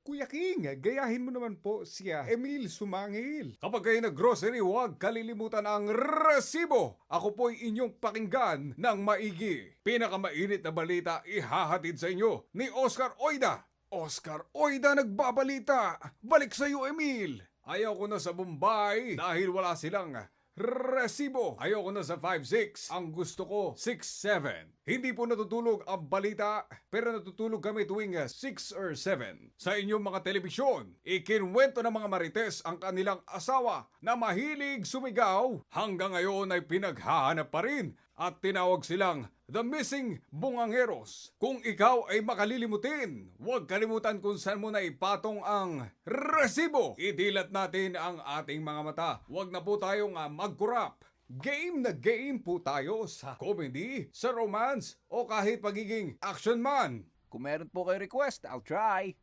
Kuya King, gayahin mo naman po siya. Emil Sumangil. Kapag kayo nag-grocery, huwag kalilimutan ang resibo. Ako po'y inyong pakinggan ng maigi. Pinakamainit na balita ihahatid sa inyo ni Oscar Oida. Oscar Oida nagbabalita. Balik sa iyo, Emil. Ayaw ko na sa Bombay dahil wala silang resibo. Ayoko na sa 5-6. Ang gusto ko 6-7. Hindi po natutulog ang balita, pero natutulog kami tuwing 6 or 7. Sa inyong mga telebisyon, ikinwento ng mga marites ang kanilang asawa na mahilig sumigaw. Hanggang ngayon ay pinaghahanap pa rin at tinawag silang The Missing Bungangeros. Kung ikaw ay makalilimutin, huwag kalimutan kung saan mo na ipatong ang resibo. Idilat natin ang ating mga mata. Huwag na po tayong magkurap. Game na game po tayo sa comedy, sa romance, o kahit pagiging action man. Kung meron po kayo request, I'll try.